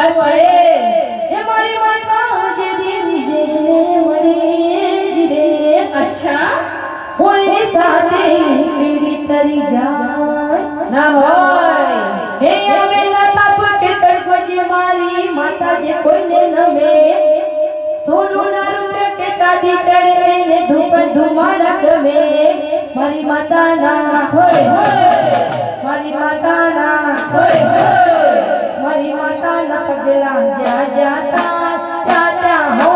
વાત છે એ મારી માતા જે દિન જેને મળે જ રે અચ્છા કોઈ સાથે પીડી તરી જાય ના હોય હે અમે નતા પકે તડકો જે મારી માતા જે કોઈને નમે સોનું ના રૂપે કે ચાંદી ચડે ને ધૂપ ધુમાડા ગમે મારી માતા ના હોય મારી માતા ના હોય મારી માતા ના પગલા જા જાતા તાતા હો